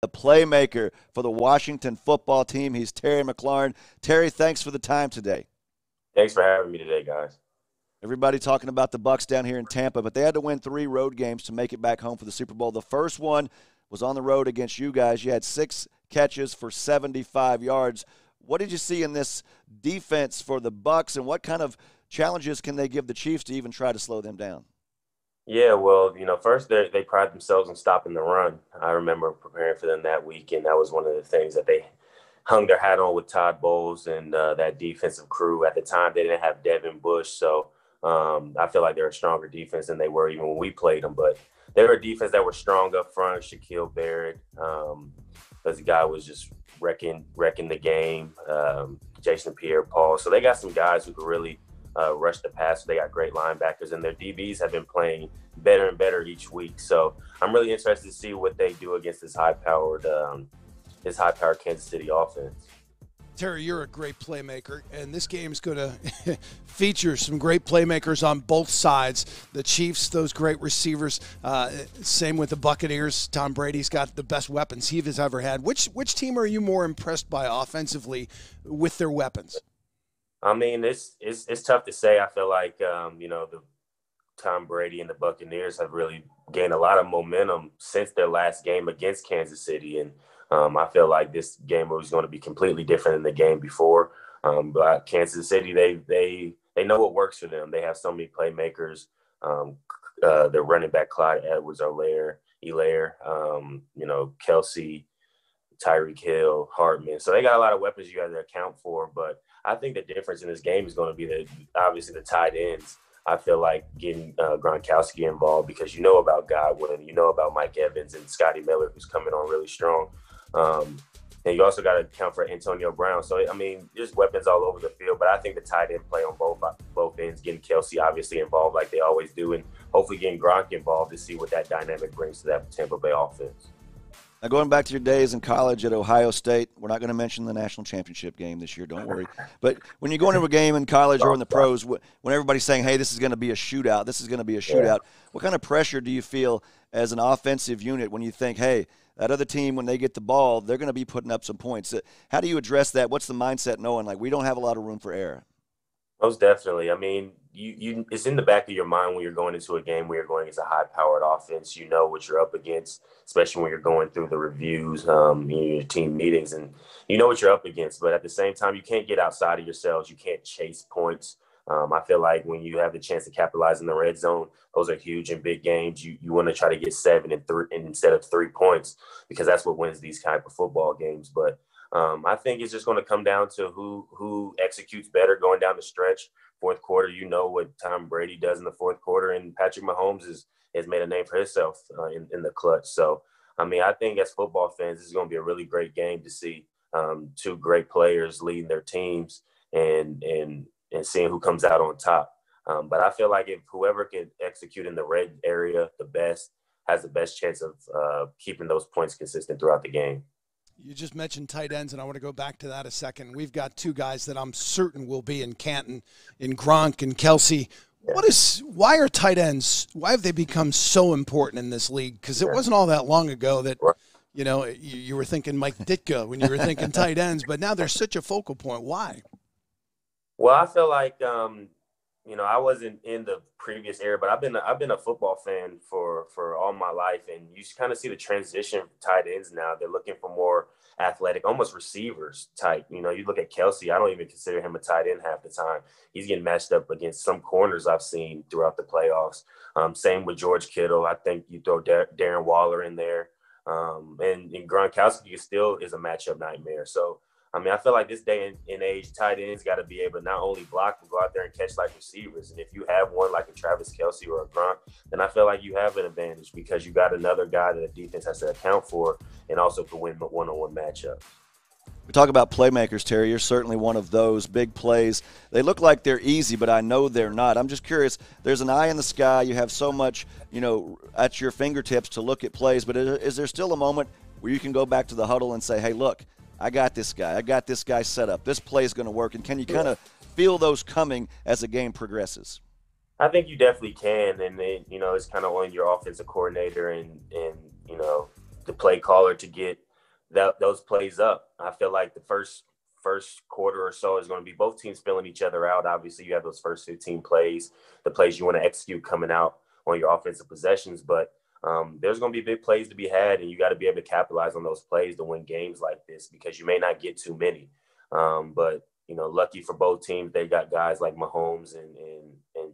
the playmaker for the Washington football team. He's Terry McLaurin. Terry, thanks for the time today. Thanks for having me today, guys. Everybody talking about the BUCS down here in Tampa, but they had to win 3 road games to make it back home for the Super Bowl. The first one was on the road against you guys. You had 6 catches for 75 yards. What did you see in this defense for the BUCS, and what kind of challenges can they give the Chiefs to even try to slow them down? Yeah, well, first they pride themselves on stopping the run. I remember preparing for them that week, and that was one of the things that they hung their hat on with Todd Bowles and that defensive crew. At the time, they didn't have Devin Bush, so I feel like they're a stronger defense than they were even when we played them. But they were a defense that were strong up front. Shaquille Barrett, because the guy was just wrecking the game. Jason Pierre-Paul. So they got some guys who could really rush the pass. They got great linebackers, and their DBs have been playing better and better each week. So I'm really interested to see what they do against this high-powered Kansas City offense. Terry, you're a great playmaker, and this game is going to feature some great playmakers on both sides. The Chiefs, those great receivers. Same with the Buccaneers. Tom Brady's got the best weapons he has ever had. Which team are you more impressed by offensively with their weapons? I mean, it's tough to say. I feel like the Tom Brady and the Buccaneers have really gained a lot of momentum since their last game against Kansas City, and I feel like this game was going to be completely different than the game before. But Kansas City, they know what works for them. They have so many playmakers. Their running back Clyde Edwards-Helaire, Kelsey, Tyreek Hill, Hartman. So they got a lot of weapons you got to account for. But I think the difference in this game is going to be obviously the tight ends. I feel like getting GRONK'S involved, because you know about Godwin, you know about Mike Evans and Scotty Miller, who's coming on really strong. And you also got to account for Antonio Brown. So, I mean, there's weapons all over the field, but I think the tight end play on both ends, getting Kelsey obviously involved like they always do, and hopefully getting Gronk involved to see what that dynamic brings to that Tampa Bay offense. Now, going back to your days in college at Ohio State, we're not going to mention the national championship game this year, don't worry. But when you go into a game in college or in the pros, when everybody's saying, hey, this is going to be a shootout, what kind of pressure do you feel as an offensive unit when you think, hey, that other team, when they get the ball, they're going to be putting up some points? How do you address that? What's the mindset knowing, like, we don't have a lot of room for error? Most definitely. I mean, it's in the back of your mind when you're going into a game where you're going against a high-powered offense. You know what you're up against, especially when you're going through the reviews, your team meetings, and you know what you're up against. But at the same time, you can't get outside of yourselves. You can't chase points. I feel like when you have the chance to capitalize in the red zone, those are huge and big games. You want to try to get 7 and 3 instead of 3 points, because that's what wins these type of football games. But I think it's just going to come down to who executes better going down the stretch. Fourth quarter, you know what Tom Brady does in the fourth quarter, and Patrick Mahomes has made a name for himself in the clutch. So, I mean, I think as football fans, this is going to be a really great game to see 2 great players leading their teams and seeing who comes out on top. But I feel like if whoever can execute in the red area the best has the best chance of keeping those points consistent throughout the game. You just mentioned tight ends, and I want to go back to that a second. We've got 2 guys that I'm certain will be in Canton, in Gronk and Kelsey. Yeah. Why are tight ends, why have they become so important in this league? Because it wasn't all that long ago that, you were thinking Mike Ditka when you were thinking tight ends, but now they're such a focal point. Why? Well, I feel like, I wasn't in the previous era, but I've been a football fan for all my life, and you kind of see the transition from tight ends now. They're looking for more athletic, almost receivers type. You look at Kelsey. I don't even consider him a tight end half the time. He's getting matched up against some corners I've seen throughout the playoffs. Same with George Kittle. I think you throw Darren Waller in there, and Gronkowski still is a matchup nightmare. So, I mean, I feel like this day and age, tight ends got to be able to not only block, but go out there and catch like receivers. And if you have one like a Travis Kelce or a Gronk, then I feel like you have an advantage, because you got another guy that the defense has to account for and also can win one-on-one matchups. We talk about playmakers, Terry. You're certainly one of those big plays. They look like they're easy, but I know they're not. I'm just curious. There's an eye in the sky. You have so much, at your fingertips to look at plays. But is there still a moment where you can go back to the huddle and say, hey, look, I got this guy. I got this guy set up. This play is going to work. And can you kind of feel those coming as the game progresses? I think you definitely can. And then, it's kind of on your offensive coordinator and the play caller to get those plays up. I feel like the first quarter or so is going to be both teams filling each other out. Obviously, you have those first 15 plays, the plays you want to execute coming out on your offensive possessions. But there's going to be big plays to be had, and you got to be able to capitalize on those plays to win games like this, because you may not get too many. But, you know, lucky for both teams, they got guys like Mahomes and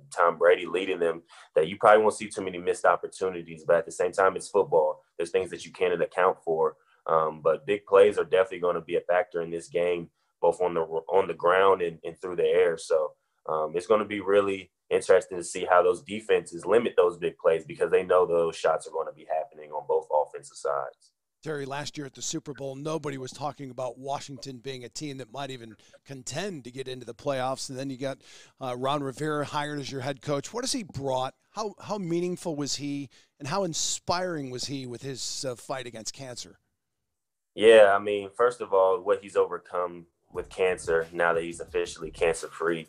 Tom Brady leading them that you probably won't see too many missed opportunities. But at the same time, it's football. There's things that you can't account for. But big plays are definitely going to be a factor in this game, both on the ground and through the air. So it's going to be really interesting to see how those defenses limit those big plays, because they know those shots are going to be happening on both offensive sides. Terry, last year at the Super Bowl, nobody was talking about Washington being a team that might even contend to get into the playoffs. And then you got Ron Rivera hired as your head coach. What has he brought? How meaningful was he, and how inspiring was he with his fight against cancer? Yeah, I mean, first of all, what he's overcome with cancer now that he's officially cancer-free,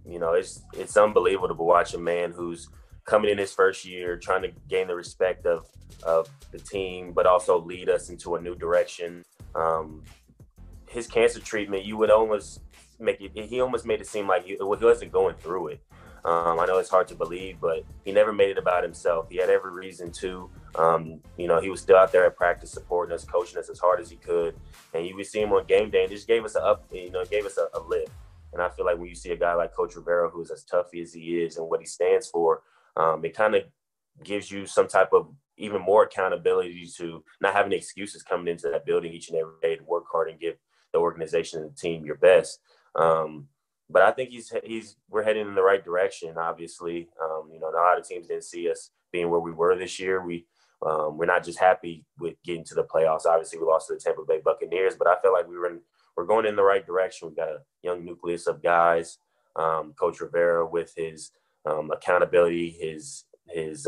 you know, it's unbelievable to watch a man who's coming in his first year, trying to gain the respect of the team, but also lead us into a new direction. His cancer treatment, you would almost he almost made it seem like he wasn't going through it. I know it's hard to believe, but he never made it about himself. He had every reason to. You know, he was still out there at practice supporting us, coaching us as hard as he could. And you would see him on game day, and just gave us a lift. And I feel like when you see a guy like Coach Rivera, who's as tough as he is and what he stands for, it kind of gives you some type of even more accountability to not having excuses coming into that building each and every day to work hard and give the organization and the team your best. But I think we're heading in the right direction. Obviously, you know, a lot of teams didn't see us being where we were this year. We're not just happy with getting to the playoffs. Obviously, we lost to the Tampa Bay Buccaneers, but I feel like we're going in the right direction. We've got a young nucleus of guys. Coach Rivera, with his accountability, his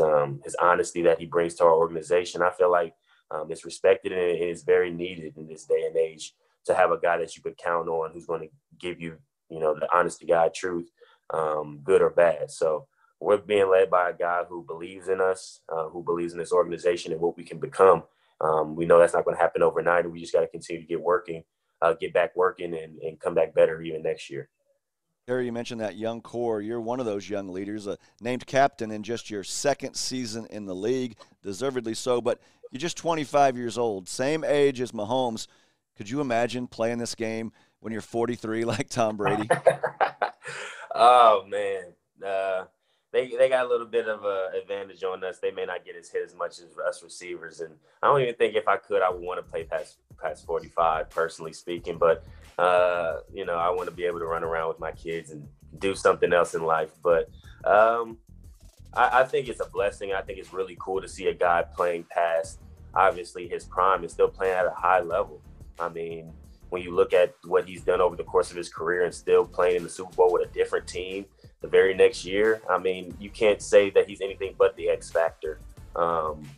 honesty that he brings to our organization, I feel like it's respected, and it is very needed in this day and age to have a guy that you could count on, who's going to give you, you know, the honest to God truth, good or bad. So we're being led by a guy who believes in us, who believes in this organization and what we can become. We know that's not going to happen overnight, and we just got to continue to get back working and come back better even next year. Terry, you mentioned that young core. You're one of those young leaders, named captain in just your second season in the league, deservedly so, but you're just 25 years old, same age as Mahomes. Could you imagine playing this game when you're 43 like Tom Brady? Oh, man. They got a little bit of an advantage on us. They may not get hit as much as us receivers. And I don't even think if I could, I would want to play past 45, personally speaking. But, you know, I want to be able to run around with my kids and do something else in life. But I think it's a blessing. I think it's really cool to see a guy playing past, obviously, his prime and still playing at a high level. I mean, when you look at what he's done over the course of his career and still playing in the Super Bowl with a different team the very next year, I mean, you can't say that he's anything but the X factor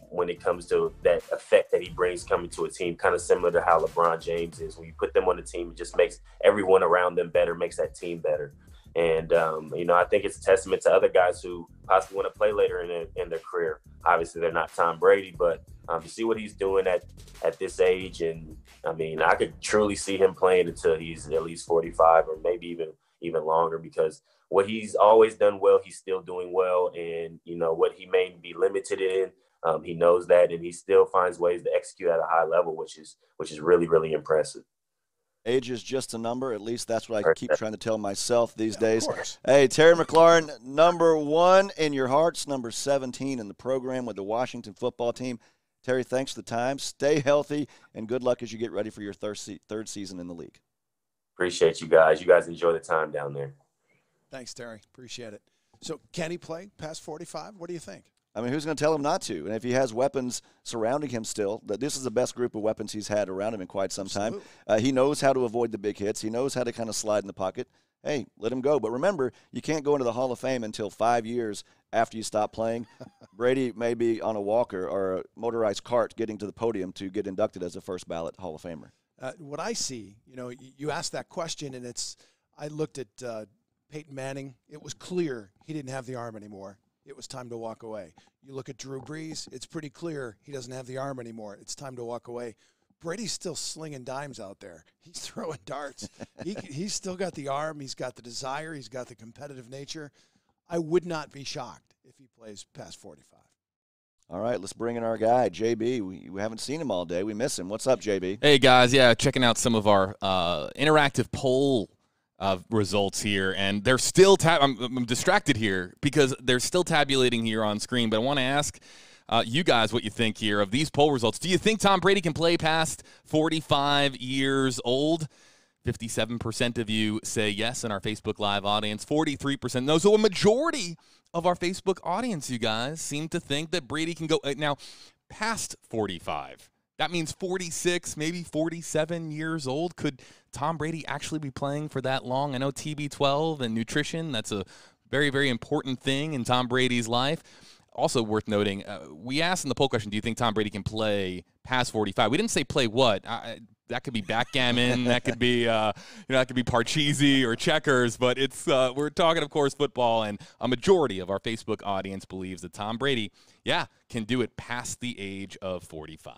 when it comes to that effect that he brings coming to a team, kind of similar to how LeBron James is. When you put them on the team, it just makes everyone around them better, makes that team better. And, you know, I think it's a testament to other guys who possibly want to play later in their career. Obviously, they're not Tom Brady, but to see what he's doing at this age, and, I mean, I could truly see him playing until he's at least 45 or maybe even longer, because what he's always done well, he's still doing well. And, you know, what he may be limited in, he knows that, and he still finds ways to execute at a high level, which is really, really impressive. Age is just a number. At least that's what I keep trying to tell myself these days. Hey, Terry McLaurin, number 1 in your hearts, number 17 in the program with the Washington football team. Terry, thanks for the time. Stay healthy, and good luck as you get ready for your third season in the league. Appreciate you guys. You guys enjoy the time down there. Thanks, Terry. Appreciate it. So can he play past 45? What do you think? I mean, who's going to tell him not to? And if he has weapons surrounding him still, this is the best group of weapons he's had around him in quite some time. He knows how to avoid the big hits. He knows how to kind of slide in the pocket. Hey, let him go. But remember, you can't go into the Hall of Fame until 5 years after you stop playing. Brady may be on a walker or a motorized cart getting to the podium to get inducted as a first ballot Hall of Famer. What I see, you know, you asked that question, and I looked at Peyton Manning. It was clear he didn't have the arm anymore. It was time to walk away. You look at Drew Brees, it's pretty clear he doesn't have the arm anymore. It's time to walk away. Brady's still slinging dimes out there. He's throwing darts. He's still got the arm. He's got the desire. He's got the competitive nature. I would not be shocked if he plays past 45. All right, let's bring in our guy, JB. We haven't seen him all day. We miss him. What's up, JB? Hey, guys. Yeah, checking out some of our interactive poll results here, and they're still I'm distracted here because they're still tabulating here on screen, but I want to ask you guys what you think here of these poll results. Do you think Tom Brady can play past 45 years old? 57% of you say yes in our Facebook Live audience, 43% no. So a majority of our Facebook audience, you guys, seem to think that Brady can go now past 45. That means 46, maybe 47 years old. Could Tom Brady actually be playing for that long? I know TB12 and nutrition, that's a very, very important thing in Tom Brady's life. Also worth noting, we asked in the poll question, do you think Tom Brady can play past 45? We didn't say play what. That could be backgammon. That could be, that could be Parcheesi or checkers. But it's we're talking, of course, football, and a majority of our Facebook audience believes that Tom Brady, can do it past the age of 45.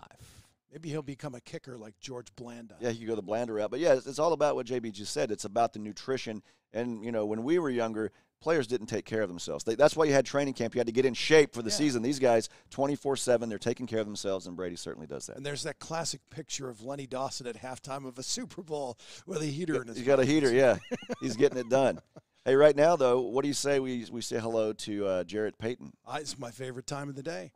Maybe he'll become a kicker like George Blanda. Yeah, he could go the Blanda route. But, yeah, it's all about what JB just said. It's about the nutrition. And, when we were younger, players didn't take care of themselves. That's why you had training camp. You had to get in shape for the season. These guys, 24/7, they're taking care of themselves, and Brady certainly does that. And there's that classic picture of Lenny Dawson at halftime of a Super Bowl with a heater in his He's got a heater, yeah. He's getting it done. Hey, right now, though, what do you say we say hello to Jarrett Payton? It's my favorite time of the day.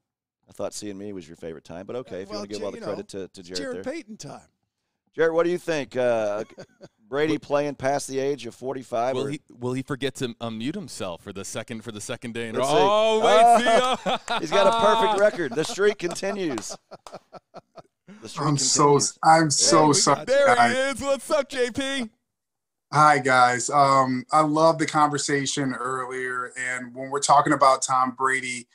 I thought seeing me was your favorite time, but okay, if you want to give all the credit to Jarrett Jarrett there. Payton time. Jarrett, what do you think? Brady playing past the age of 45? Will he forget to unmute himself for the second day in a row? Oh, wait, he's got a perfect record. The streak continues. I'm so sorry. There he is. What's up, JP? Hi, guys. I love the conversation earlier, and when we're talking about Tom Brady,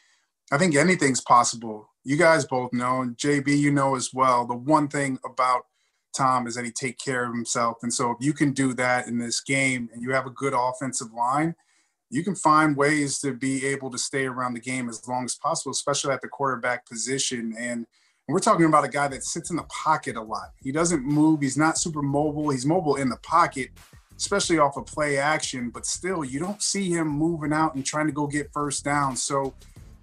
I think anything's possible. You guys both know, and JB, you know as well, the one thing about Tom is that he takes care of himself. And so if you can do that in this game and you have a good offensive line, you can find ways to be able to stay around the game as long as possible, especially at the quarterback position. And we're talking about a guy that sits in the pocket a lot. He doesn't move. He's not super mobile. He's mobile in the pocket, especially off of play action, but still you don't see him moving out and trying to go get first down. So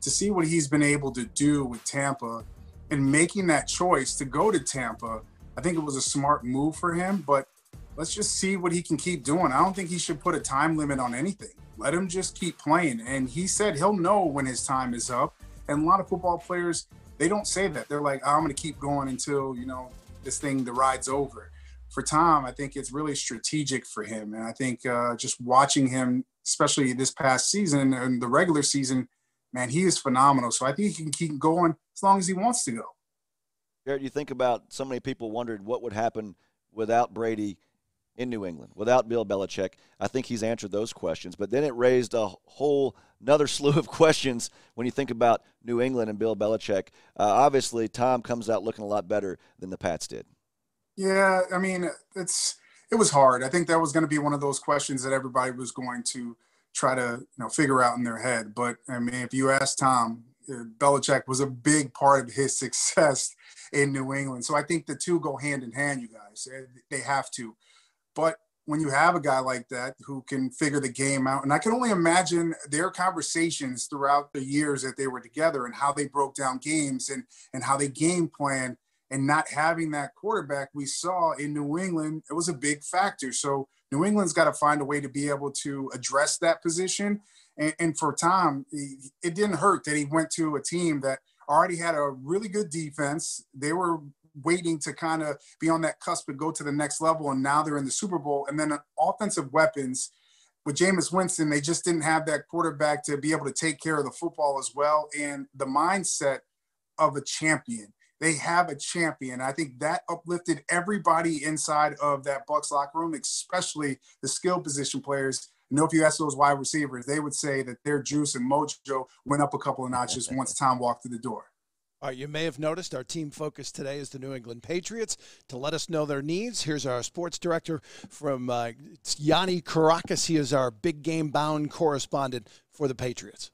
to see what he's been able to do with Tampa and making that choice to go to Tampa, I think it was a smart move for him, but let's just see what he can keep doing. I don't think he should put a time limit on anything. Let him just keep playing. And he said he'll know when his time is up. And a lot of football players, they don't say that. They're like, I'm going to keep going until, the ride's over. For Tom, I think it's really strategic for him. And I think just watching him, especially this past season and the regular season, man, he is phenomenal. So I think he can keep going as long as he wants to go. Garrett, you think about so many people wondered what would happen without Brady in New England, without Bill Belichick. I think he's answered those questions. But then it raised a whole another slew of questions when you think about New England and Bill Belichick. Obviously, Tom comes out looking a lot better than the Pats did. Yeah, I mean, it was hard. I think that was going to be one of those questions that everybody was going to try to figure out in their head. But, I mean, if you ask Tom, Belichick was a big part of his success in New England. So I think the two go hand in hand, you guys. They have to. But when you have a guy like that who can figure the game out, and I can only imagine their conversations throughout the years that they were together and how they broke down games and how they game planned, and not having that quarterback we saw in New England, it was a big factor. So New England's got to find a way to be able to address that position. And for Tom, it didn't hurt that he went to a team that already had a really good defense. They were waiting to kind of be on that cusp and go to the next level, and now they're in the Super Bowl. And then offensive weapons with Jameis Winston, they just didn't have that quarterback to be able to take care of the football as well, and the mindset of a champion. They have a champion. I think that uplifted everybody inside of that BUCS locker room, especially the skill position players. If you ask those wide receivers, they would say that their juice and mojo went up a couple of notches once Tom walked through the door. All right, you may have noticed our team focus today is the New England Patriots. To let us know their needs, here's our sports director from Yanni Caracas. He is our big game bound correspondent for the Patriots.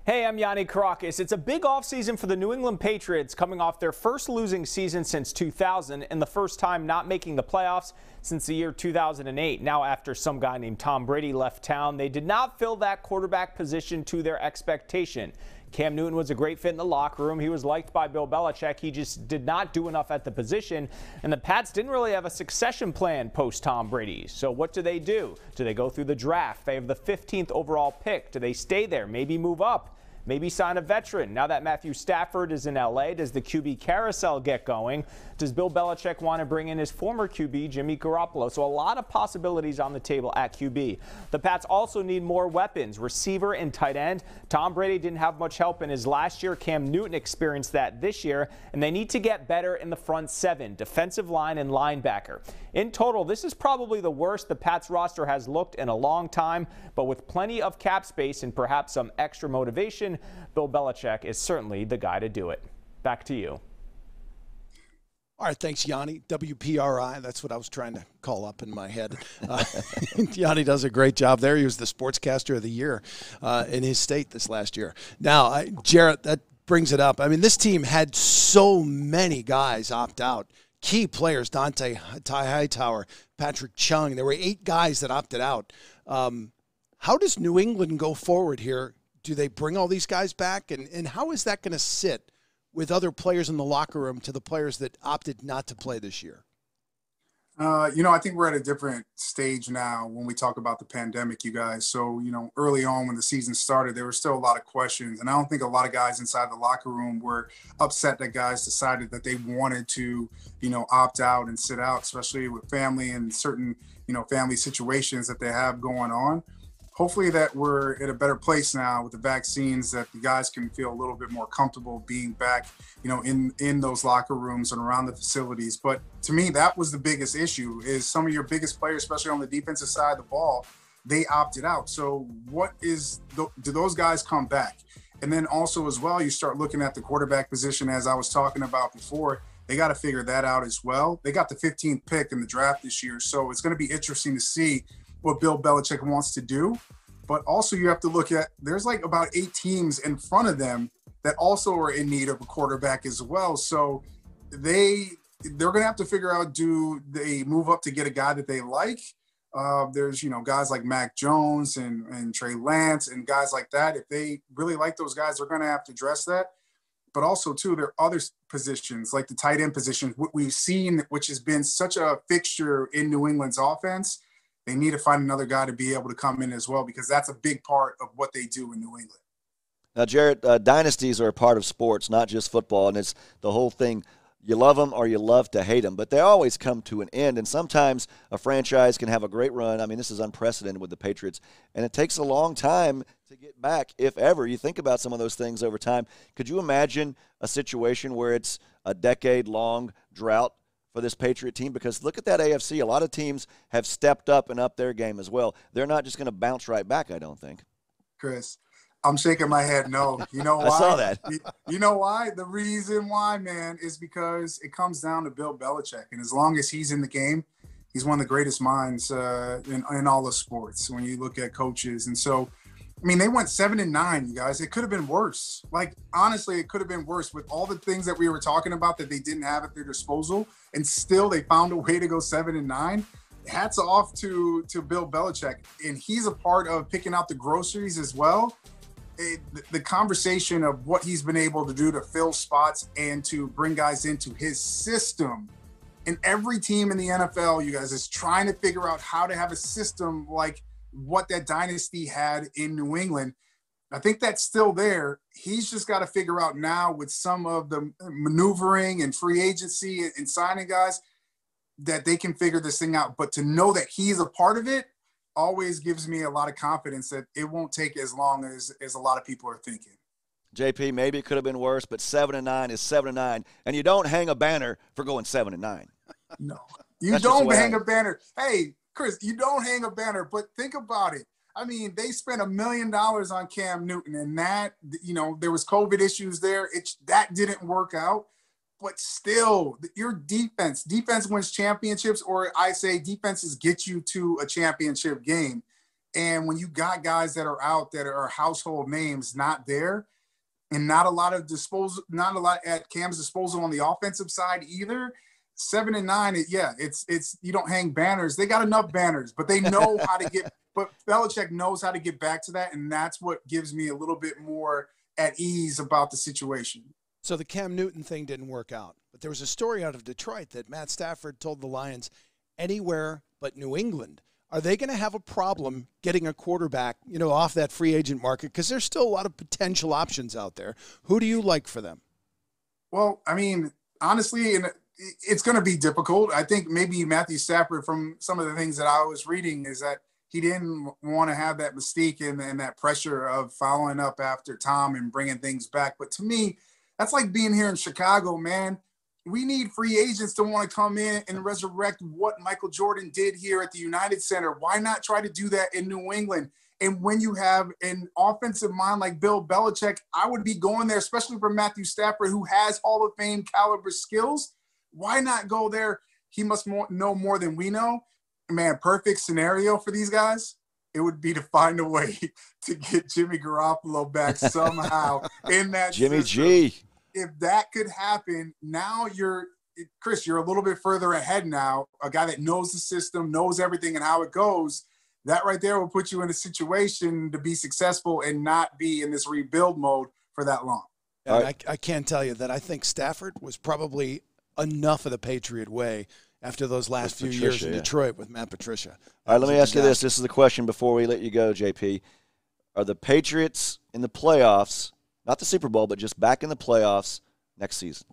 Hey, I'm Yanni Caracas. It's a big offseason for the New England Patriots, coming off their first losing season since 2000 and the first time not making the playoffs since the year 2008. Now, after some guy named Tom Brady left town, they did not fill that quarterback position to their expectation. Cam Newton was a great fit in the locker room. He was liked by Bill Belichick. He just did not do enough at the position. And the Pats didn't really have a succession plan post Tom Brady. So what do? Do they go through the draft? They have the 15th overall pick. Do they stay there? Maybe move up? Maybe sign a veteran. Now that Matthew Stafford is in L.A., does the QB carousel get going? Does Bill Belichick want to bring in his former QB, Jimmy Garoppolo? So a lot of possibilities on the table at QB. The Pats also need more weapons, receiver and tight end. Tom Brady didn't have much help in his last year. Cam Newton experienced that this year. And they need to get better in the front seven, defensive line and linebacker. In total, this is probably the worst the Pats roster has looked in a long time. But with plenty of cap space and perhaps some extra motivation, Bill Belichick is certainly the guy to do it. Back to you. All right, thanks, Yanni. WPRI, that's what I was trying to call up in my head. Yanni does a great job there. He was the Sportscaster of the Year in his state this last year. Now, Jarrett, that brings it up. I mean, this team had so many guys opt out. Key players, Ty Hightower, Patrick Chung. There were 8 guys that opted out. How does New England go forward here? Do they bring all these guys back? And how is that going to sit with other players in the locker room to the players that opted not to play this year? I think we're at a different stage now when we talk about the pandemic, you guys. So, early on when the season started, there were still a lot of questions. And I don't think a lot of guys inside the locker room were upset that guys decided that they wanted to, opt out and sit out, especially with family and certain, family situations that they have going on. Hopefully that we're at a better place now with the vaccines, that the guys can feel a little bit more comfortable being back, in those locker rooms and around the facilities. But to me, that was the biggest issue, is some of your biggest players, especially on the defensive side of the ball, they opted out. So do those guys come back? And then also as well, you start looking at the quarterback position, as I was talking about before. They got to figure that out as well. They got the 15th pick in the draft this year. So it's going to be interesting to see what Bill Belichick wants to do. But also you have to look at, there's like about 8 teams in front of them that also are in need of a quarterback as well. So they're going to have to figure out, do they move up to get a guy that they like? There's, guys like Mac Jones and Trey Lance and guys like that. If they really like those guys, they're going to have to address that. But also, too, there are other positions, like the tight end position, what we've seen, which has been such a fixture in New England's offense. They need to find another guy to be able to come in as well, because that's a big part of what they do in New England. Now, Jarrett, dynasties are a part of sports, not just football, and it's the whole thing. You love them or you love to hate them, but they always come to an end, and sometimes a franchise can have a great run. I mean, this is unprecedented with the Patriots, and it takes a long time to get back, if ever. You think about some of those things over time. Could you imagine a situation where it's a decade-long drought for this Patriot team? Because look at that AFC. A lot of teams have stepped up and upped their game as well. They're not just going to bounce right back, I don't think. Chris, I'm shaking my head no. You know why? I saw that. You know why? The reason why, man, is because it comes down to Bill Belichick. And as long as he's in the game, he's one of the greatest minds in all the sports when you look at coaches. And so, I mean, they went 7-9, you guys. It could have been worse. Like, honestly, it could have been worse with all the things that we were talking about that they didn't have at their disposal. And still they found a way to go 7-9. Hats off to Bill Belichick. And he's a part of picking out the groceries as well. The conversation of what he's been able to do to fill spots and to bring guys into his system. And every team in the NFL, you guys, is trying to figure out how to have a system like what that dynasty had in New England. I think that's still there. He's just got to figure out now with some of the maneuvering and free agency and signing guys that they can figure this thing out. But to know that he's a part of it always gives me a lot of confidence that it won't take as long as a lot of people are thinking. JP, maybe it could have been worse, but 7-9 is 7-9, and you don't hang a banner for going 7-9. No, you don't hang a banner. Hey, Chris, you don't hang a banner, but think about it. I mean, they spent $1 million on Cam Newton, and that, there was COVID issues there. That didn't work out. But still, your defense wins championships, or I say defenses get you to a championship game. And when you got guys that are out that are household names not there, and not a lot at Cam's disposal on the offensive side either, 7 and 9, it's you don't hang banners. They got enough banners, but they know how to get. But Belichick knows how to get back to that, and that's what gives me a little bit more at ease about the situation. So the Cam Newton thing didn't work out, but there was a story out of Detroit that Matt Stafford told the Lions, anywhere but New England. Are they going to have a problem getting a quarterback, off that free agent market? Because there's still a lot of potential options out there. Who do you like for them? Well, I mean, honestly, it's going to be difficult. I think maybe Matthew Stafford, from some of the things that I was reading, is that he didn't want to have that mystique and that pressure of following up after Tom and bringing things back. But to me, that's like being here in Chicago, man. We need free agents to want to come in and resurrect what Michael Jordan did here at the United Center. Why not try to do that in New England? And when you have an offensive mind like Bill Belichick, I would be going there, especially for Matthew Stafford, who has Hall of Fame caliber skills. Why not go there? He must know more than we know. Man, perfect scenario for these guys. It would be to find a way to get Jimmy Garoppolo back somehow in that Jimmy system. G. If that could happen, now Chris, you're a little bit further ahead now. A guy that knows the system, knows everything and how it goes. That right there will put you in a situation to be successful and not be in this rebuild mode for that long. And I can't tell you that I think Stafford was probably enough of the Patriot way after those last few years in Detroit with Matt Patricia. All right, let me ask you this. This is the question before we let you go, JP. Are the Patriots in the playoffs, not the Super Bowl, but just back in the playoffs next season?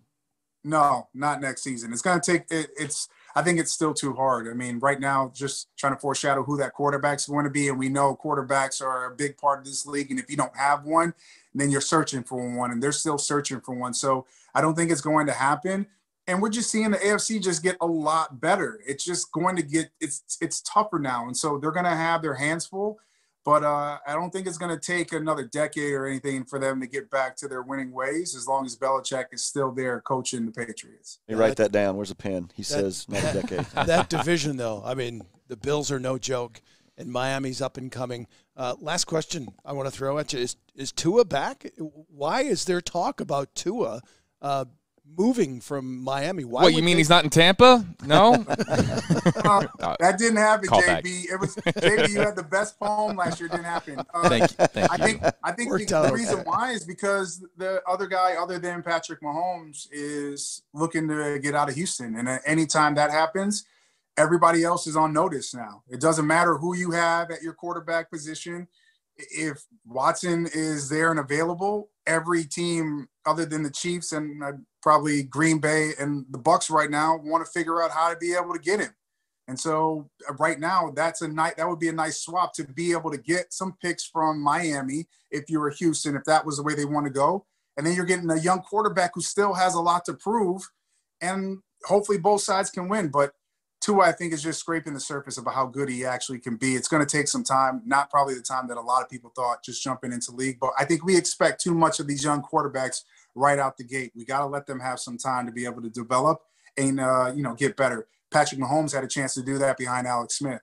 No, not next season. It's going to take I think it's still too hard. I mean, right now, just trying to foreshadow who that quarterback's going to be, and we know quarterbacks are a big part of this league, and if you don't have one, then you're searching for one, and they're still searching for one. So I don't think it's going to happen. And we're just seeing the AFC just get a lot better. It's just going to get it's tougher now. And so they're going to have their hands full. But I don't think it's going to take another decade or anything for them to get back to their winning ways, as long as Belichick is still there coaching the Patriots. Let me write that down. Where's a pen? He says another decade. That division, though, I mean, the Bills are no joke, and Miami's up and coming. Last question I want to throw at you is Tua back? Why is there talk about Tua moving from Miami? Why? What, you mean he's not in Tampa? No? That didn't happen, Call JB. back. It was JB, you had the best poem last year. It didn't happen. Thank you. I think the reason why is because the other guy other than Patrick Mahomes is looking to get out of Houston. And anytime that happens, everybody else is on notice now. It doesn't matter who you have at your quarterback position. If Watson is there and available, every team other than the Chiefs and probably Green Bay and the BUCS right now want to figure out how to be able to get him. And so right now, that would be a nice swap to be able to get some picks from Miami if you were Houston, if that was the way they want to go. And then you're getting a young quarterback who still has a lot to prove, and hopefully both sides can win. But Tua, I think, is just scraping the surface about how good he actually can be. It's going to take some time, not probably the time that a lot of people thought just jumping into league. But I think we expect too much of these young quarterbacks right out the gate. We got to let them have some time to be able to develop and, get better. Patrick Mahomes had a chance to do that behind Alex Smith.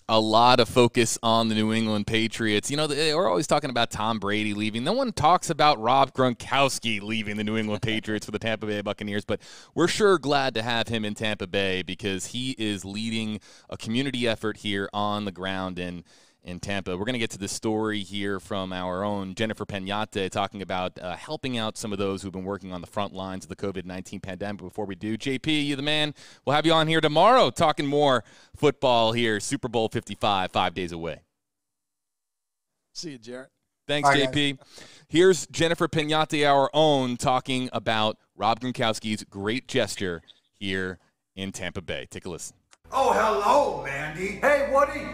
A lot of focus on the New England Patriots. We're always talking about Tom Brady leaving. No one talks about Rob Gronkowski leaving the New England Patriots for the Tampa Bay Buccaneers, but we're sure glad to have him in Tampa Bay because he is leading a community effort here on the ground in Tampa. We're going to get to the story here from our own Jennifer Peñate talking about helping out some of those who've been working on the front lines of the COVID-19 pandemic. Before we do, JP, you the man. We'll have you on here tomorrow talking more football here. Super Bowl 55, 5 days away. See you, Jarrett. Thanks, Bye, JP. Here's Jennifer Peñate, our own, talking about Rob Gronkowski's great gesture here in Tampa Bay. Take a listen. Oh, hello, Mandy. Hey, Woody.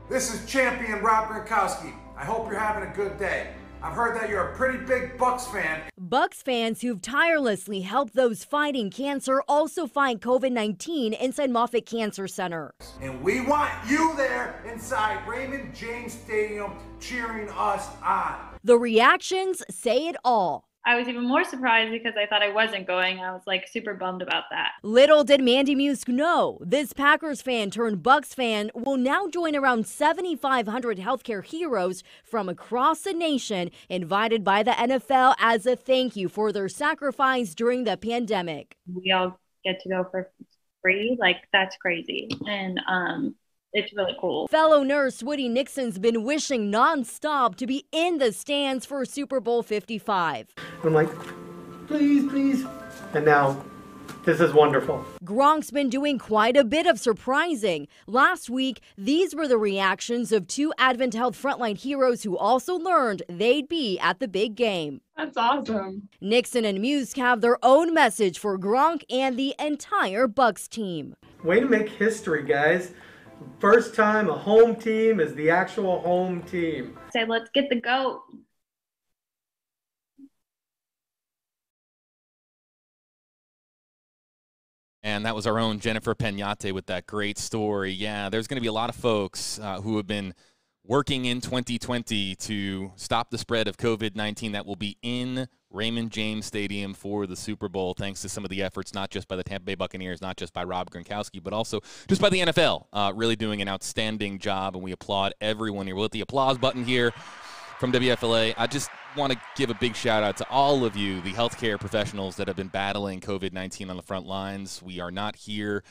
This is champion Rob Gronkowski. I hope you're having a good day. I've heard that you're a pretty big BUCS fan. BUCS fans who've tirelessly helped those fighting cancer also fight COVID-19 inside Moffitt Cancer Center. And we want you there inside Raymond James Stadium cheering us on. The reactions say it all. I was even more surprised because I thought I wasn't going. I was like super bummed about that. Little did Mandy Musk know, this Packers fan turned BUCS fan will now join around 7,500 healthcare heroes from across the nation invited by the NFL as a thank you for their sacrifice during the pandemic. We all get to go for free. Like, that's crazy. And it's really cool. Fellow nurse Woody Nixon's been wishing nonstop to be in the stands for Super Bowl 55. I'm like, please, please. And now, this is wonderful. Gronk's been doing quite a bit of surprising. Last week, these were the reactions of two Advent Health frontline heroes who also learned they'd be at the big game. That's awesome. Nixon and Musk have their own message for Gronk and the entire BUCS team. Way to make history, guys. First time a home team is the actual home team. Say, let's get the GOAT. And that was our own Jennifer Peñate with that great story. Yeah, there's going to be a lot of folks who have been working in 2020 to stop the spread of COVID-19 that will be in Raymond James Stadium for the Super Bowl, thanks to some of the efforts, not just by the Tampa Bay Buccaneers, not just by Rob Gronkowski, but also just by the NFL, really doing an outstanding job, and we applaud everyone here. We'll hit the applause button here from WFLA. I just want to give a big shout out to all of you, the healthcare professionals that have been battling COVID-19 on the front lines. We are not here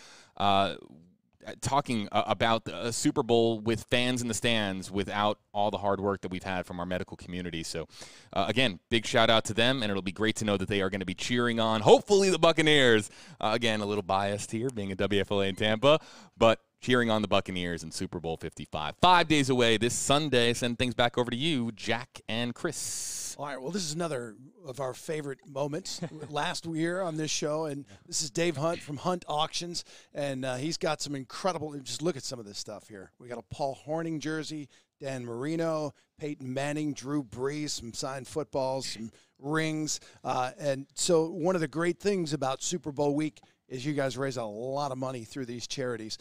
talking about a Super Bowl with fans in the stands without all the hard work that we've had from our medical community. So, again, big shout out to them, and it'll be great to know that they are going to be cheering on, hopefully, the Buccaneers. Again, a little biased here, being a WFLA in Tampa, but cheering on the Buccaneers in Super Bowl 55. 5 days away this Sunday. Send things back over to you, Jack and Chris. All right, well, this is another of our favorite moments last year on this show, and this is Dave Hunt from Hunt Auctions, and he's got some incredible, just look at some of this stuff here. We got a Paul Hornung jersey, Dan Marino, Peyton Manning, Drew Brees, some signed footballs, some rings, and so one of the great things about Super Bowl week is you guys raise a lot of money through these charities.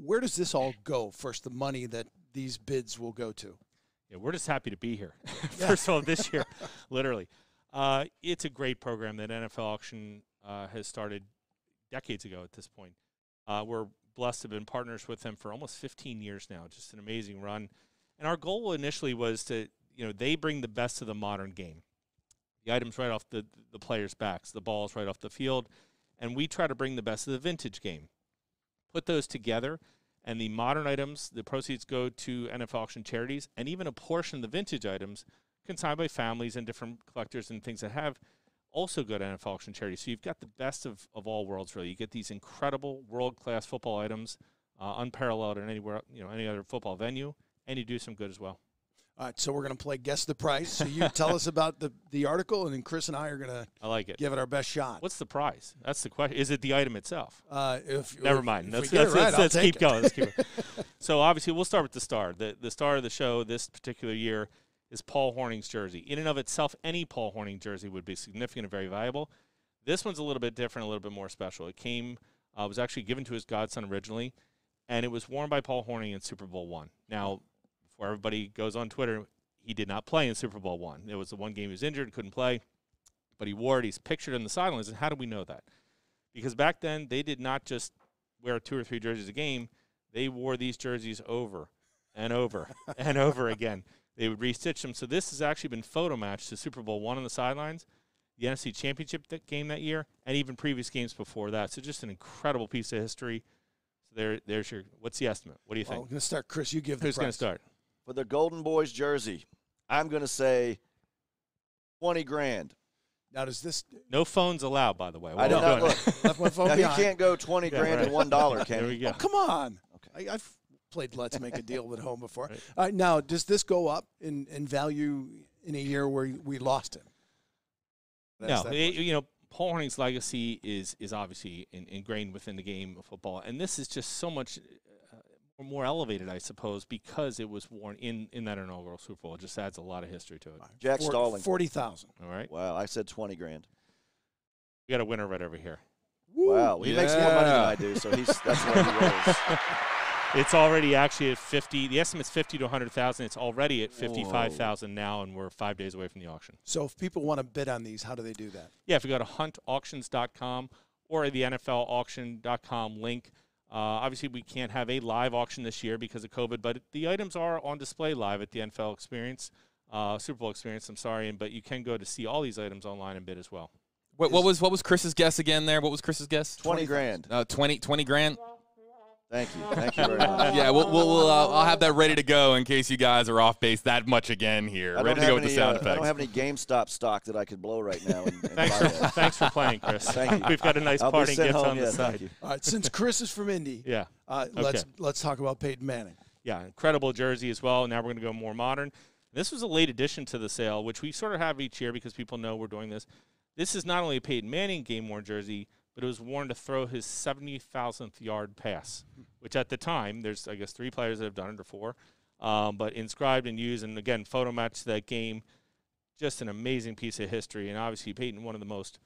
Where does this all go? First, the money that these bids will go to. Yeah, we're just happy to be here. First of all, this year, literally. It's a great program that NFL Auction has started decades ago at this point. We're blessed to have been partners with them for almost 15 years now, just an amazing run. And our goal initially was to, they bring the best of the modern game. The items right off the players' backs, the balls right off the field, and we try to bring the best of the vintage game. Put those together. And the modern items, the proceeds go to NFL Auction charities, and even a portion of the vintage items consigned by families and different collectors and things that have also go to NFL Auction charities. So you've got the best of all worlds, really. You get these incredible world-class football items, unparalleled in anywhere, any other football venue, and you do some good as well. All right, so we're going to play Guess the Price. So you tell us about the article, and then Chris and I are going to give it our best shot. What's the prize? That's the question. Is it the item itself? Never mind. Let's keep going. Let's keep going. So obviously we'll start with the star. The star of the show this particular year is Paul Hornung's jersey. In and of itself, any Paul Hornung jersey would be significant and very valuable. This one's a little bit different, a little bit more special. It was actually given to his godson originally, and it was worn by Paul Hornung in Super Bowl I. Now, before everybody goes on Twitter, he did not play in Super Bowl I. It was the one game he was injured, couldn't play, but he wore it. He's pictured in the sidelines. And how do we know that? Because back then, they did not just wear 2 or 3 jerseys a game. They wore these jerseys over and over and over again. They would restitch them. So this has actually been photo matched to Super Bowl I on the sidelines, the NFC Championship game that year, and even previous games before that. So just an incredible piece of history. So there's your – what's the estimate? What do you think? We're going to start, Chris. You give the Who's going to start? For the Golden Boys jersey, I'm going to say $20,000. Now, does this – No phones allowed, by the way. I don't know. Left my phone behind. He can't go $20,000 and $1, can There we he? go. Oh, come on. Okay. I've played Let's Make a Deal at home before. Right. All right, now, does this go up in value in a year where we lost him? No. Paul Hornung's legacy is obviously ingrained within the game of football, and this is just so much more elevated, I suppose, because it was worn in that inaugural Super Bowl. It just adds a lot of history to it. Jack Stalling. 40,000. All right. Wow, I said $20,000. We got a winner right over here. Wow, he makes more money than I do, so that's where he rolls. It's already actually at 50. The estimate's 50 to 100,000. It's already at 55,000 now, and we're 5 days away from the auction. So if people want to bid on these, how do they do that? Yeah, if you go to huntauctions.com or the NFLauction.com link. Obviously, we can't have a live auction this year because of COVID, but the items are on display live at the NFL Experience, Super Bowl Experience. I'm sorry, but you can go to see all these items online and bid as well. What was Chris's guess again there? What was Chris's guess? 20 grand. 20 grand. Thank you. Thank you very much. Yeah, I'll have that ready to go in case you guys are off base that much again here. Ready to go with the sound effects. I don't have any GameStop stock that I could blow right now. Thanks for playing, Chris. Thank you. We've got a nice parting gift on the side. side. All right, since Chris is from Indy, let's talk about Peyton Manning. Yeah, incredible jersey as well. Now we're going to go more modern. This was a late addition to the sale, which we sort of have each year because people know we're doing this. This is not only a Peyton Manning game-worn jersey, but it was worn to throw his 70,000th yard pass, which at the time, there's, I guess, 3 players that have done it or 4, but inscribed and used, and again, photo matched that game. Just an amazing piece of history, and obviously Peyton, one of the most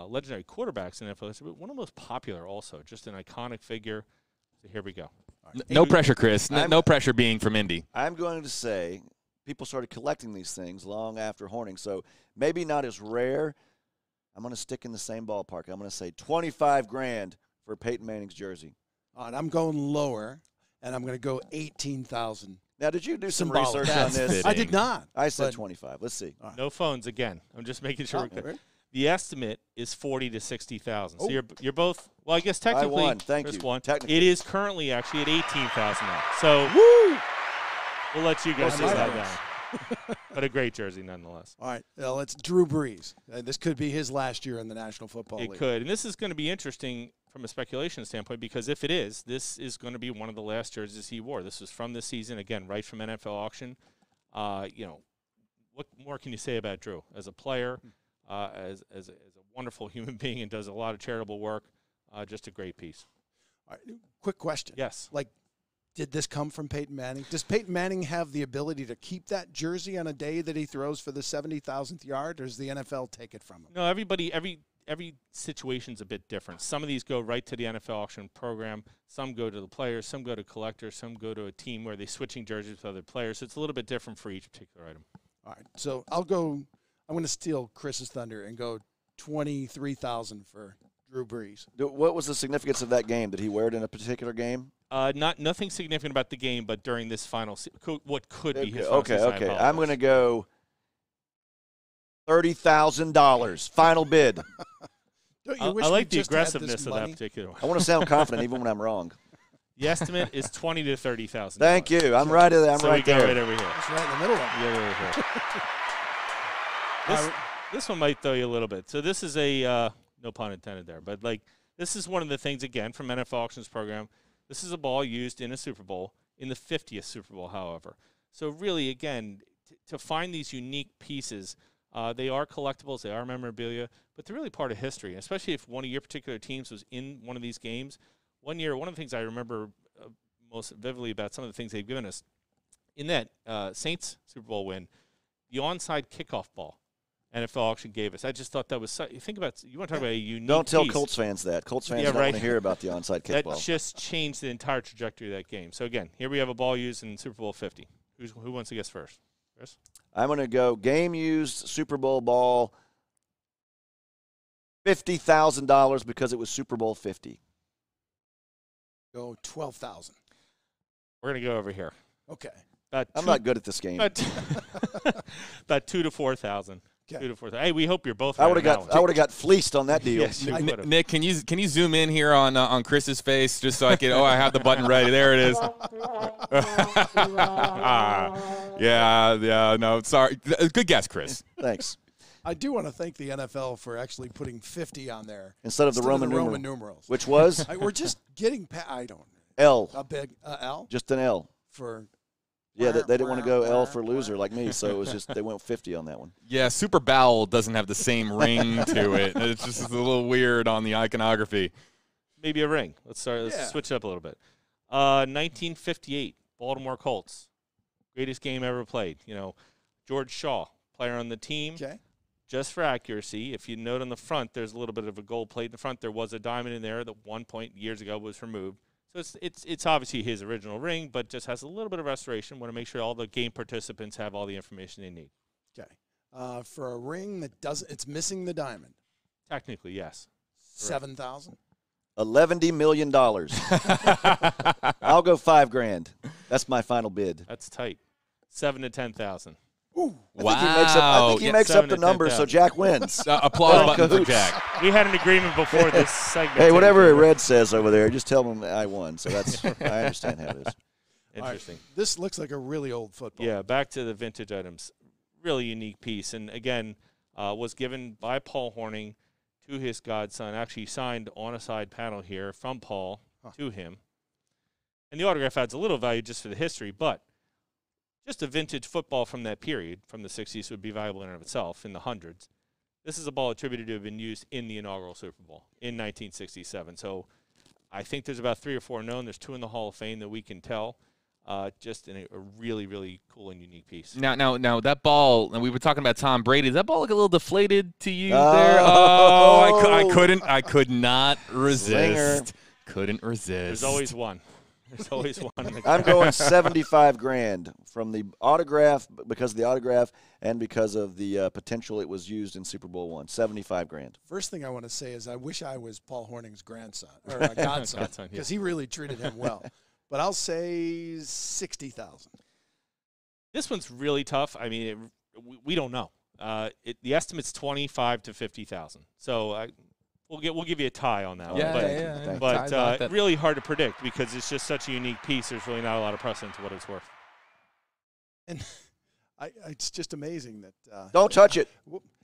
legendary quarterbacks in NFL history, but one of the most popular also, just an iconic figure. So here we go. Right. No pressure, Chris. No pressure being from Indy. I'm going to say people started collecting these things long after Horning, so maybe not as rare. I'm going to stick in the same ballpark. I'm going to say 25 grand for Peyton Manning's jersey. All right, I'm going lower, and I'm going to go 18,000. Now, did you do some research on this? Fitting. I did not. I said 25. Let's see. Right. No phones again. I'm just making sure. The estimate is 40 to $60,000. So you're both. Well, I guess technically, I won. Thank you. Won. Technically, it is currently actually at 18,000 now. So we'll let you guys decide that. But a great jersey nonetheless. All right, let's Drew Brees. This could be his last year in the National Football League. It could, and this is going to be interesting from a speculation standpoint because if it is, this is going to be one of the last jerseys he wore. This was from this season, again, right from NFL auction. What more can you say about Drew as a player, as a wonderful human being, and does a lot of charitable work? Just a great piece. All right, quick question. Yes. Did this come from Peyton Manning? Does Peyton Manning have the ability to keep that jersey on a day that he throws for the 70,000th yard, or does the NFL take it from him? No, every situation's a bit different. Some of these go right to the NFL auction program. Some go to the players. Some go to collectors. Some go to a team where they're switching jerseys with other players. So it's a little bit different for each particular item. All right, so I'm going to steal Chris's thunder and go 23,000 for Drew Brees. What was the significance of that game? Did he wear it in a particular game? Nothing significant about the game, but during this final, what could be his final season. Okay. I'm going to go $30,000. Final bid. I like the aggressiveness of that particular one. I want to sound confident even when I'm wrong. The estimate is 20 to 30,000. Thank you. I'm right there. I'm so right we there. Go right over here. It's right in the middle of it. Yeah, right here. This one might throw you a little bit. So this is a no pun intended there, but this is one of the things again from NFL Auctions program. This is a ball used in a Super Bowl, in the 50th Super Bowl, however. So really, again, to find these unique pieces, they are collectibles, they are memorabilia, but they're really part of history, especially if one of your particular teams was in one of these games. One year, one of the things I remember most vividly about some of the things they've given us, in that Saints Super Bowl win, the onside kickoff ball NFL auction gave us. I just thought that was you think about, you want to talk about a unique Don't tell piece. Colts fans that. Colts fans don't want to hear about the onside kickball. That just changed the entire trajectory of that game. So again, here we have a ball used in Super Bowl 50. Who wants to guess first? Chris? I'm going to go game used Super Bowl ball, $50,000 because it was Super Bowl 50. Go 12,000. We're going to go over here. Okay. I'm not good at this game. About 2 to 4,000. Okay. 2 to 4,000. Hey, we hope you're both. I would have got fleeced on that deal. Yes, Nick, can you zoom in here on Chris's face just so I can? I have the button ready. There it is. No, sorry. Good guess, Chris. Thanks. I do want to thank the NFL for actually putting 50 on there instead of the Roman numerals, which was we're just getting I don't L. A big L. Just an L for. Yeah, they didn't want to go L for loser like me, so it was just they went 50 on that one. Yeah, Super Bowl doesn't have the same ring to it. It's just a little weird on the iconography. Maybe a ring. Let's switch it up a little bit. 1958, Baltimore Colts, greatest game ever played. George Shaw, player on the team. Okay. Just for accuracy, if you note on the front, there's a little bit of a gold plate in the front. There was a diamond in there that 1 point years ago was removed. So it's obviously his original ring, but just has a little bit of restoration. Want to make sure all the game participants have all the information they need. Okay. For a ring that doesn't, it's missing the diamond. Technically, yes. $7,000. $11 million. I'll go $5,000. That's my final bid. That's tight. 7 to 10,000. Ooh. I think he makes up the numbers, so Jack wins. Applause button for Jack. We had an agreement before this segment. Hey, whatever Red says over there, just tell him I won. So that's I understand how it is. Interesting. Right. This looks like a really old football. Yeah, back to the vintage items. Really unique piece. And, again, was given by Paul Hornung to his godson. Actually signed on a side panel here from Paul to him. And the autograph adds a little value just for the history, but just a vintage football from that period, from the 60s, would be valuable in and of itself, in the hundreds. This is a ball attributed to have been used in the inaugural Super Bowl in 1967. So I think there's about 3 or 4 known. There's 2 in the Hall of Fame that we can tell. Just in a really, really cool and unique piece. Now that ball, and we were talking about Tom Brady. Does that ball look a little deflated to you there? Oh, I could not resist. Slinger. Couldn't resist. There's always one. There's always one. I'm going $75,000 from the autograph, because of the autograph and because of the potential it was used in Super Bowl I. $75,000. First thing I want to say is I wish I was Paul Hornung's grandson or godson, because he really treated him well. But I'll say $60,000. This one's really tough. I mean, we don't know. The estimate's $25,000 to $50,000. So we'll give you a tie on that one. But really hard to predict because it's just such a unique piece. There's really not a lot of precedent to what it's worth. And it's just amazing that don't touch it.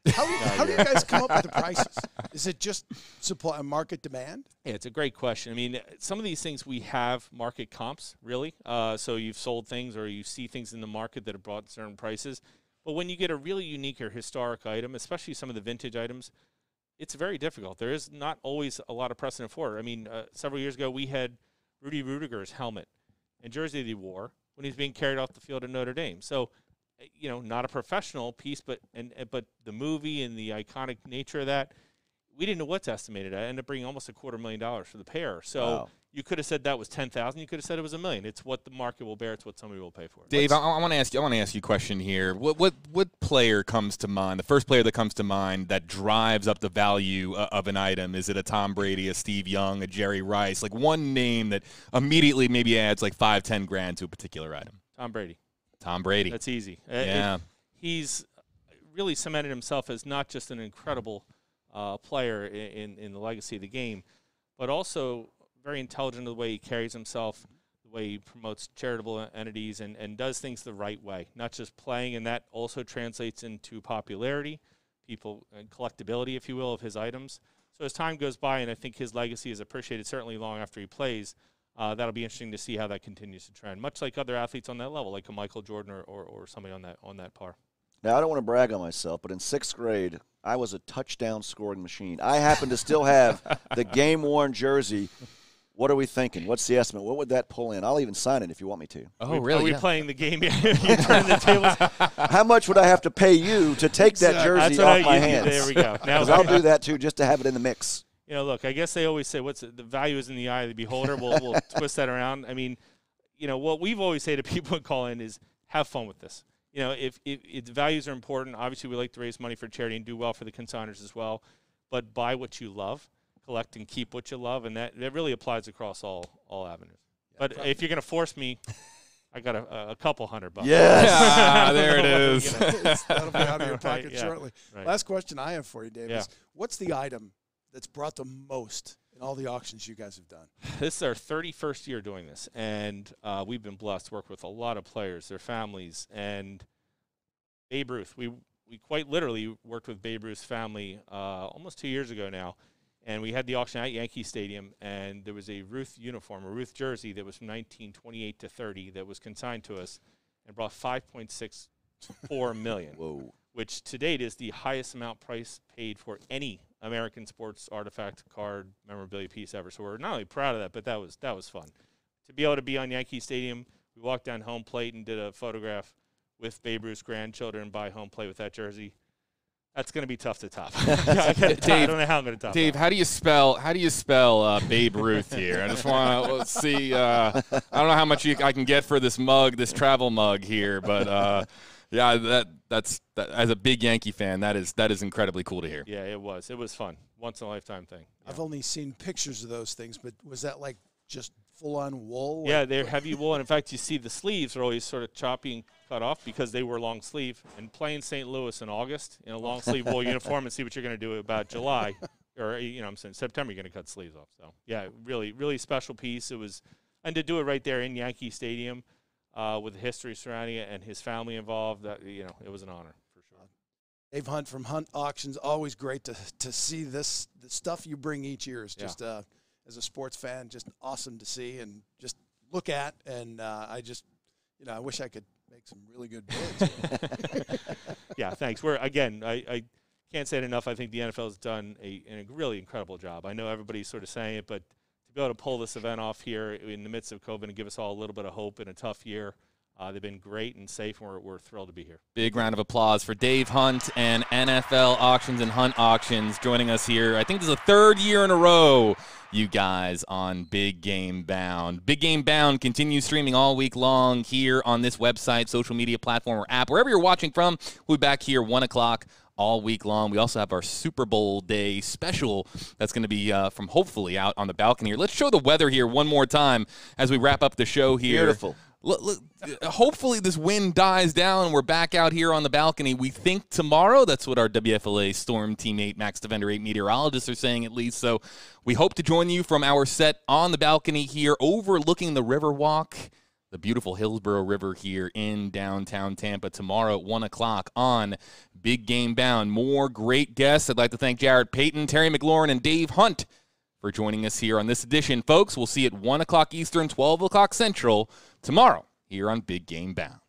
How do you guys come up with the prices? Is it just supply and market demand? Yeah, it's a great question. I mean, some of these things we have market comps, really. So you've sold things or you see things in the market that have brought certain prices. But when you get a really unique or historic item, especially some of the vintage items, it's very difficult. There is not always a lot of precedent for it. I mean, several years ago we had Rudy Rudiger's helmet and jersey that he wore when he was being carried off the field at Notre Dame. So, you know, not a professional piece, but the movie and the iconic nature of that, we didn't know what's estimated. I ended up bringing almost $250,000 for the pair. So you could have said that was $10,000. You could have said it was $1 million. It's what the market will bear. It's what somebody will pay for. Dave, I want to ask you a question here. What player comes to mind? The first player that comes to mind that drives up the value of an item? Is it a Tom Brady, a Steve Young, a Jerry Rice? Like one name that immediately maybe adds like $5-10,000 to a particular item. Tom Brady. Tom Brady. That's easy. Yeah. He's really cemented himself as not just an incredible player in the legacy of the game, but also very intelligent in the way he carries himself, the way he promotes charitable entities and does things the right way, not just playing, and that also translates into popularity, people, and collectability, if you will, of his items. So as time goes by, and I think his legacy is appreciated certainly long after he plays, that'll be interesting to see how that continues to trend, much like other athletes on that level, like a Michael Jordan or somebody on that par. Now, I don't want to brag on myself, but in 6th grade, I was a touchdown scoring machine. I happen to still have the game-worn jersey. What are we thinking? What's the estimate? What would that pull in? I'll even sign it if you want me to. Oh, really? Are we playing the game? You turn the tables. How much would I have to pay you to take that jersey off my hands? There we go. Because I'll do that, too, just to have it in the mix. You know, look, I guess they always say the value is in the eye of the beholder. We'll twist that around. I mean, you know, what we've always say to people who call in is have fun with this. You know, if values are important, obviously we like to raise money for charity and do well for the consigners as well. But buy what you love, collect and keep what you love, and that really applies across all avenues. Yeah, but if you're going to force me, I got a couple $100. Yes, there it is. That'll be out of your pocket shortly. Right. Last question I have for you, Dave, is what's the item that's brought the most in all the auctions you guys have done? This is our 31st year doing this, and we've been blessed to work with a lot of players, their families, and Babe Ruth. We quite literally worked with Babe Ruth's family almost 2 years ago now, and we had the auction at Yankee Stadium, and there was a Ruth uniform, a Ruth jersey that was from 1928 to 30 that was consigned to us and brought $5.64 million. Whoa. Which to date is the highest amount price paid for any American sports artifact, card, memorabilia piece ever. So we're not only proud of that, but that was fun. To be able to be on Yankee Stadium, we walked down home plate and did a photograph with Babe Ruth's grandchildren by home plate with that jersey. That's going to be tough to top. I don't know how I'm going to top Dave, that. how do you spell Babe Ruth here? I just want to see. I don't know how much I can get for this mug, this travel mug here, but yeah, that's as a big Yankee fan, that is incredibly cool to hear. Yeah, it was fun, once in a lifetime thing. Yeah. I've only seen pictures of those things, but was that like just full on wool? Yeah, they're heavy wool, and in fact, you see the sleeves are always sort of choppy and cut off because they were long sleeve. And playing St. Louis in August in a long sleeve wool uniform, and see what you're going to do about July, or I'm saying September, you're going to cut sleeves off. So yeah, really, really special piece. It was, and to do it right there in Yankee Stadium, with the history surrounding it and his family involved, it was an honor for sure. Dave Hunt from Hunt Auctions, always great to see the stuff you bring each year. Is just as a sports fan, just awesome to see and just look at. And I just, I wish I could make some really good bids. Yeah, thanks. I can't say it enough. I think the NFL has done a really incredible job. I know everybody's sort of saying it, but to be able to pull this event off here in the midst of COVID and give us all a little bit of hope in a tough year, they've been great and safe, and we're thrilled to be here. Big round of applause for Dave Hunt and NFL Auctions and Hunt Auctions joining us here. I think this is the third year in a row, you guys, on Big Game Bound. Big Game Bound continues streaming all week long here on this website, social media platform, or app. Wherever you're watching from, we'll be back here 1 o'clock all week long. We also have our Super Bowl Day special that's going to be from hopefully out on the balcony here. Let's show the weather here one more time as we wrap up the show here. Beautiful. Hopefully this wind dies down and we're back out here on the balcony. We think tomorrow. That's what our WFLA Storm Teammate Max Defender 8 meteorologists are saying, at least. So we hope to join you from our set on the balcony here overlooking the Riverwalk, the beautiful Hillsborough River here in downtown Tampa tomorrow at 1 o'clock on Big Game Bound. More great guests. I'd like to thank Jared Payton, Terry McLaurin, and Dave Hunt for joining us here on this edition. Folks, we'll see you at 1 o'clock Eastern, 12 o'clock Central tomorrow here on Big Game Bound.